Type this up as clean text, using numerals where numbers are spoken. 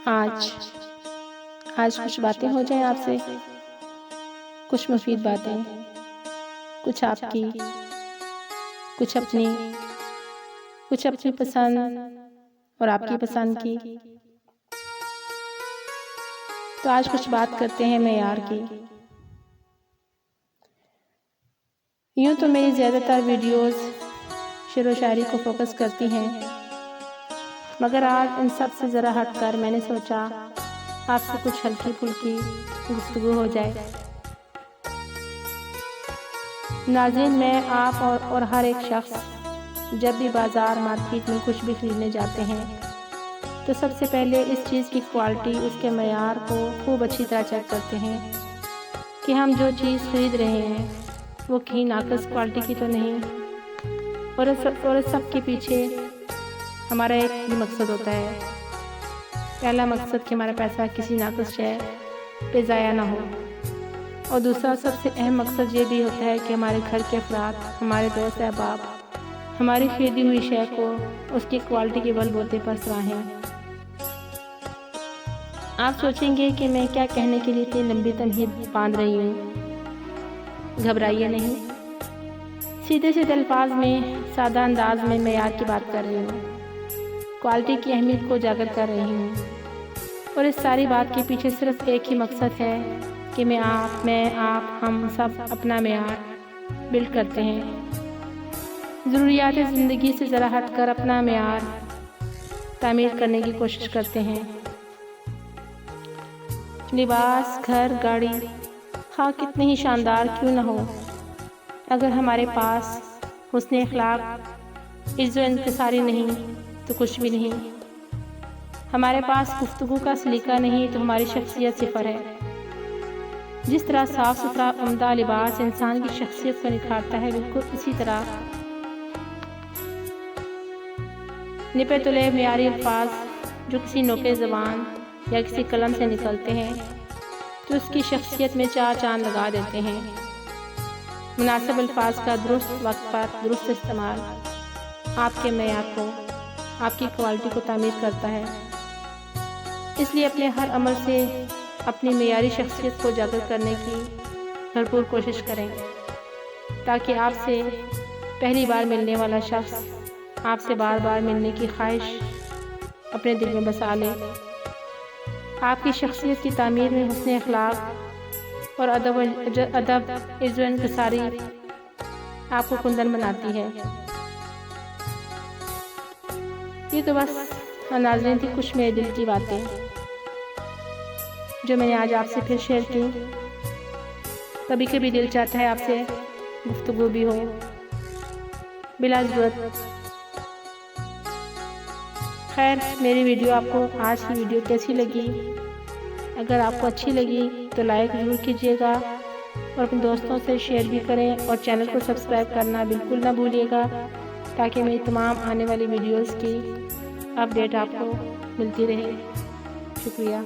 آج کچھ باتیں ہو جائیں آپ سے، کچھ مفید باتیں، کچھ آپ کی، کچھ اپنی پسند اور آپ کی پسند کی۔ تو آج کچھ بات کرتے ہیں معیار کی۔ یوں تو میری زیادہ تر ویڈیوز شعر و شاعری کو فوکس کرتی ہیں، مگر آج ان سب سے ذرا ہٹ کر میں نے سوچا آپ سے کچھ ہلکی پھلکی گفتگو ہو جائے۔ ناظرین، میں، آپ اور ہر ایک شخص جب بھی بازار مارکیٹ میں کچھ بھی خریدنے جاتے ہیں تو سب سے پہلے اس چیز کی کوالٹی، اس کے معیار کو خوب اچھی طرح چیک کرتے ہیں کہ ہم جو چیز خرید رہے ہیں وہ کہیں ناقص کوالٹی کی تو نہیں۔ اور اس سب کے پیچھے ہمارا ایک ہی مقصد ہوتا ہے۔ پہلا مقصد کہ ہمارا پیسہ کسی ناقص شے پہ ضائع نہ ہو، اور دوسرا سب سے اہم مقصد یہ بھی ہوتا ہے کہ ہمارے گھر کے افراد، ہمارے دوست احباب ہماری خریدی ہوئی شے کو اس کی کوالٹی کے بل بوتے پر سراہیں۔ آپ سوچیں گے کہ میں کیا کہنے کے لیے اتنی لمبی تمہید باندھ رہی ہوں۔ گھبرائیے نہیں، سیدھے الفاظ میں، سادہ انداز میں معیار کی بات کر رہی ہوں، کوالٹی کی اہمیت کو اجاگر کر رہی ہوں۔ اور اس ساری بات کے پیچھے صرف ایک ہی مقصد ہے کہ ہم سب اپنا معیار بلڈ کرتے ہیں، ضروریات زندگی سے ذرا ہٹ کر اپنا معیار تعمیر کرنے کی کوشش کرتے ہیں۔ لباس، گھر، گاڑی، خواہ کتنے ہی شاندار کیوں نہ ہو، اگر ہمارے پاس حسن اخلاق، عز و انکساری نہیں تو کچھ بھی نہیں۔ ہمارے پاس گفتگو کا سلیقہ نہیں تو ہماری شخصیت صفر ہے۔ جس طرح صاف ستھرا عمدہ لباس انسان کی شخصیت کو نکھارتا ہے، بالکل اسی طرح نپے تلے معیاری الفاظ جو کسی نوکے زبان یا کسی قلم سے نکلتے ہیں تو اس کی شخصیت میں چار چاند لگا دیتے ہیں۔ مناسب الفاظ کا درست وقت پر درست استعمال آپ کے معیار کو، آپ کی کوالٹی کو تعمیر کرتا ہے۔ اس لیے اپنے ہر عمل سے اپنی معیاری شخصیت کو اجاگر کرنے کی بھرپور کوشش کریں، تاکہ آپ سے پہلی بار ملنے والا شخص آپ سے بار بار ملنے کی خواہش اپنے دل میں بسا لے۔ آپ کی شخصیت کی تعمیر میں حسن اخلاق اور ادب، عز و انکساری آپ کو کندن بناتی ہے۔ یہ تو بس ناظرین تھی کچھ میرے دل کی باتیں جو میں نے آج آپ سے پھر شیئر کی۔ کبھی کبھی دل چاہتا ہے آپ سے گفتگو بھی ہو بلا ضرورت۔ خیر، میری ویڈیو آپ کو، آج کی ویڈیو کیسی لگی؟ اگر آپ کو اچھی لگی تو لائک ضرور کیجیے گا اور اپنے دوستوں سے شیئر بھی کریں، اور چینل کو سبسکرائب کرنا بالکل نہ بھولیے گا تاکہ میری تمام آنے والی ویڈیوز کی اپڈیٹ آپ کو ملتی رہے۔ شکریہ۔